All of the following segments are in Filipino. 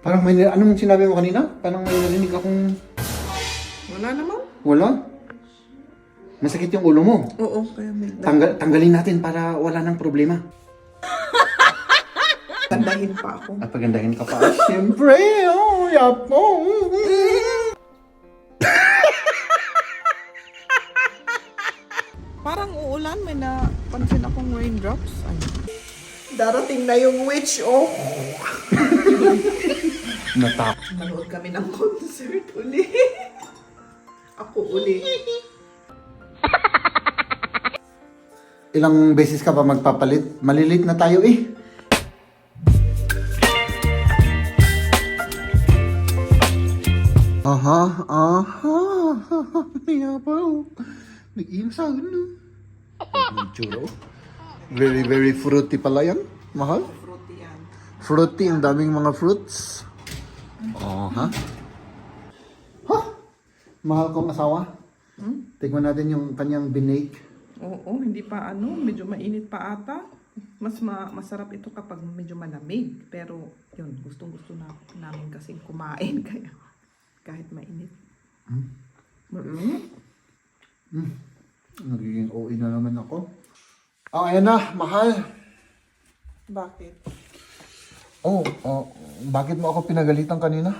Parang may, anong sinabi mo kanina? Parang may narinig akong... Wala naman. Wala? Masakit yung ulo mo. Oo, kaya may Tanggalin natin para wala nang problema. gandahin pa ako. At pagandahin ka pa. Siyempre, oh, yapo. Parang uulan, may napansin akong raindrops. Ay. Darating na yung witch, oh. Natak. Manood kami ng concert uli. Ako uli. Ilang beses ka ba magpapalit? Malilit na tayo eh. Aha. Yapaw. Nag-iimsag no. Churro. Very fruity pala yan. Mahal. Fruity yan. Fruity, ang daming mga fruits. Oh, ha? Ha? Mahal kong asawa. Tignan natin yung kanyang binake. Oo, hindi pa ano, medyo mainit pa ata. Masarap ito kapag medyo malamig. Pero yun, gustong-gusto namin kasi kumain. Kaya kahit mainit. Nagiging OA na naman ako. Oh, ayan na, mahal. Bakit? Oh, bakit mo ako pinagalitan kanina?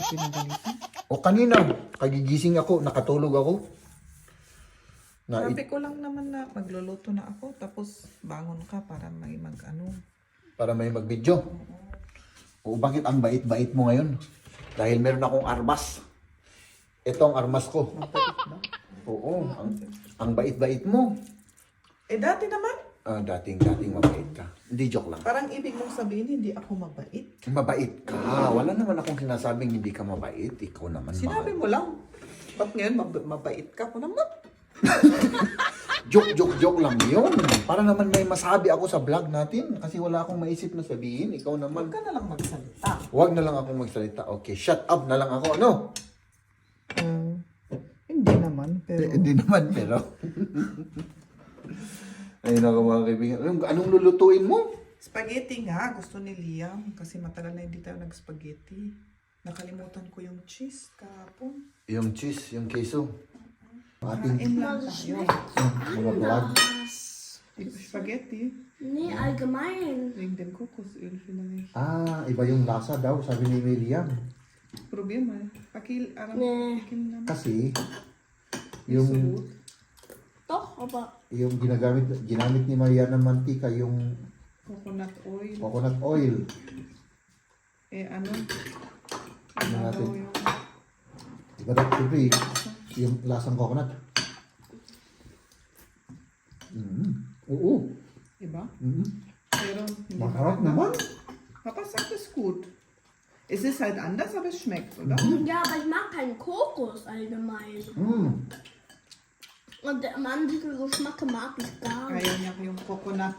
Pinagalitan? O kanina, kagigising ako, nakatulog ako. Sabi ko lang naman na magluluto na ako, tapos bangon ka para may Para may mag-video. O bakit ang bait-bait mo ngayon? Dahil meron akong armas. Ito ang armas ko. Mabait ba? Oo, ang bait-bait mo. Eh dati naman, Dating mabait ka. Hindi, joke lang. parang ibig mong sabihin hindi ako mabait. Mabait ka. Wala naman akong sinasabing hindi ka mabait. Ikaw naman, Sinabi mahal. mo lang. Ba't ngayon mabait ka? Ako naman. Joke lang yun. Para naman may masabi ako sa vlog natin. Kasi wala akong maisip na sabihin. Ikaw Huwag naman. ka na lang magsalita. Huwag na lang akong magsalita. Okay, shut up na lang ako. Ano? Hindi naman, pero... Hindi naman, pero... Ayun ako mga kaibigan. Anong lulutuin mo? Spaghetti nga, gusto ni Liam. Kasi matagal na hindi tayo nag-spaghetti. Nakalimutan ko yung cheese kahapon. Yung cheese, yung queso. Ating Kain lang tayo. mga vlog. Spaghetti. Nee, allgemein. Wegen dem Kokosöl vielleicht. Iba yung lasa daw, sabi ni Miriam. Probier mal. Akil, Nee. Akil naman. Kasi, So yung gut. Doch, aber yung ginamit ni Maria ng mantika, yung Coconut oil. coconut oil. Ano? Ano Ano natin? daw yung... Iba daw siyempre, yung lasang coconut. Oo. Iba? Mm. Pero hindi Masarap maganda. naman. Papa sagt es gut. Es ist halt anders, aber es schmeckt, oder? ja, aber ich mag keinen Kokos allgemein. Und der manche Geschmack mag ich gar nicht. Kaya niya yung coconut.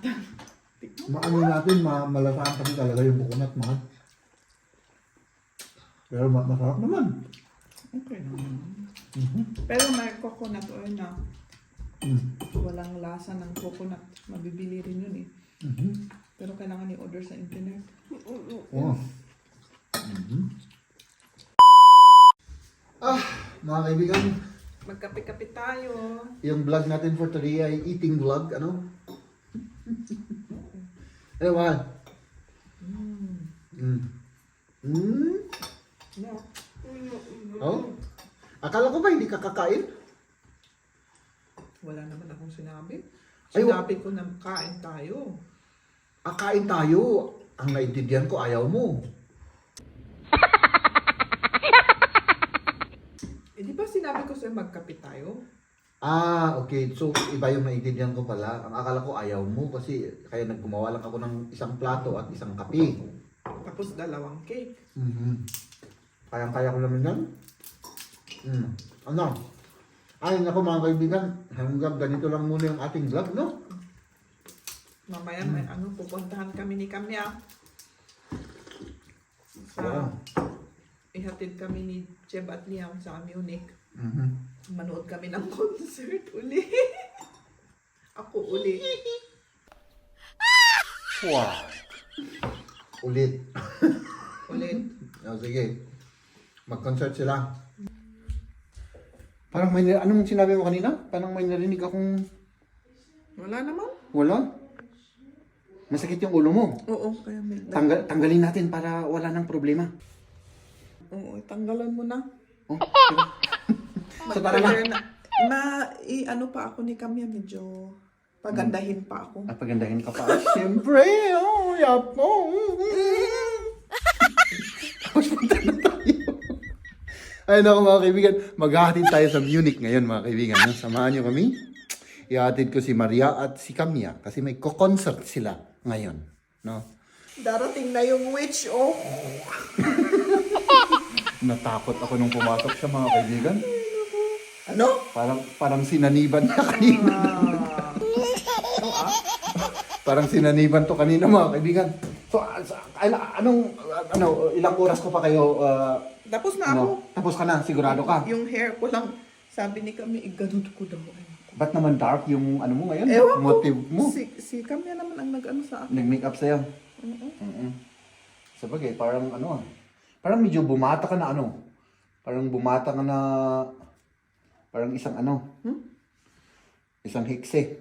Maano natin, malasaan kasi talaga yung coconut, mahal. Pero masarap naman. Okay naman. Pero may coconut oil na walang lasa ng coconut. Mabibili rin yun eh. Pero kailangan i-order sa internet. Oh. Mga kaibigan, Magkape-kape tayo. yung vlog natin for today ay eating vlog, ano? Ano ba? Yeah. Oh? Akala ko ba hindi ka kakain? Wala naman akong sinabi. Ay, Sinabi ko na kain tayo. Kain tayo. Ang naintindihan ko, ayaw mo. Eh di ba sinabi ko sa'yo magkape tayo? Okay. So, iba yung naintindihan ko pala. Ang akala ko, ayaw mo kasi kaya naggumawa lang ako ng isang plato at isang kape. Tapos dalawang cake. Kayang-kaya ko naman yan. Ano? Ay, naku mga kaibigan, hanggang ganito lang muna yung ating vlog, no? Mamaya may pupuntahan kami ni Kamya. Oo. Ihatid kami ni Jeb at Liam sa Munich. Manood kami ng concert uli. Ako uli. Wow. Ulit. Ulit. Oh, sige. Mag-concert sila. Parang may, anong sinabi mo kanina? Parang may narinig akong, Wala naman. wala? Masakit yung ulo mo. Oo, kaya may... Tanggalin natin para wala nang problema. Oo, tanggalan mo na. Oh, so tara na. Ano pa ako ni Kamya, medyo pagandahin pa ako. At pagandahin ka pa. Siyempre, oh, yapo. Tapos punta na tayo. Ay naku mga kaibigan, maghahatid tayo sa Munich ngayon mga kaibigan. No? Samahan niyo kami. Ihatid ko si Maria at si Kamya kasi may co-concert sila ngayon. No? Darating na yung witch, oh. Natakot ako nung pumasok siya mga kaibigan. Ano? Parang sinaniban niya kanina. Parang sinaniban to kanina mga kaibigan. So, ilang oras ko pa kayo, Tapos na ako. tapos ka na, sigurado ka. Yung hair ko lang, sabi ni Kamya, ganun ko daw. Ba't naman dark yung ano mo ngayon? Ewan ko. Motive mo? Si Kamya naman ang nag-ano sa akin. Nag-makeup sa'yo? Sabagay, parang parang medyo bumata ka na Parang bumata ka na, parang isang isang hikse.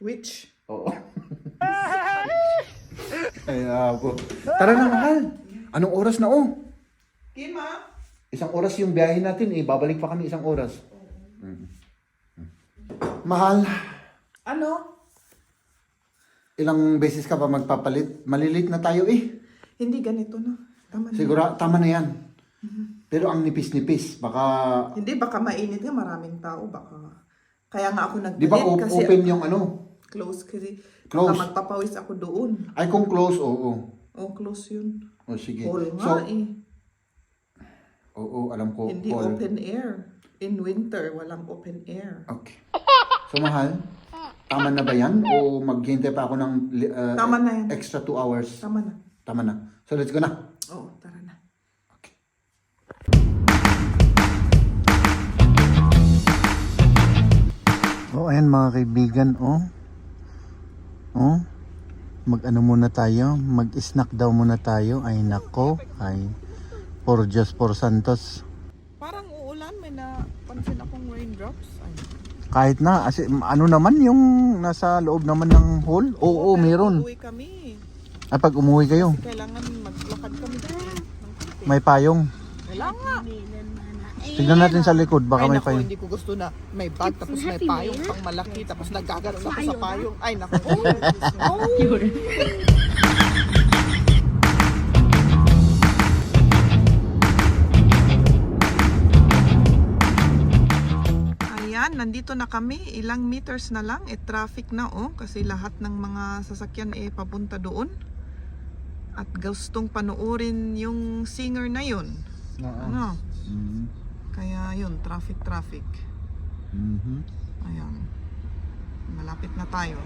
Witch. Oo. Ay, ako. Tara na, mahal. Anong oras na, Kima? Isang oras yung biyahe natin, babalik pa kami isang oras. Mahal, Ano? ilang beses ka pa magpapalit? Malilit na tayo Hindi ganito na. Tama na. Siguro, tama na yan. Pero ang nipis-nipis, baka... Hindi, baka mainit nga, maraming tao, baka... Kaya nga ako Di ba nag-delete kasi open yung close kasi Close. baka magpapawis ako doon. Ay, kung close, oo. Oh, close yun. O, sige. Hall So, nga oo, alam ko. Hindi hall. open air. In winter, walang open air. Okay. So, mahal, tama na ba yan? O maghintay pa ako ng Tama na yan. extra 2 hours? Tama na. Tama na. So, let's go na. Oo, tara na. Okay. Oh, ayan mga kaibigan, mag-ano muna tayo, mag-snack daw muna tayo. Ay nako, ay por Diyos, por Santos. Parang uulan, may napansin akong raindrops. Ay. Kahit na, ano naman yung nasa loob naman ng hall? Oo, pero meron. uuwi kami. Ay, pag umuwi kayo, Kailangan maglakad kami doon. may payong. Kailangan. Tignan natin sa likod, baka Ay, may naku, payong. hindi ko gusto na may bag, tapos may payong pang malaki, tapos nagaganon ako sa payong. Ay, naku. Ayan, nandito na kami. Ilang meters na lang. Traffic na kasi lahat ng mga sasakyan papunta doon. At gustong panoorin yung singer na yun. Ano? Kaya yun, traffic. Ayan. Malapit na tayo.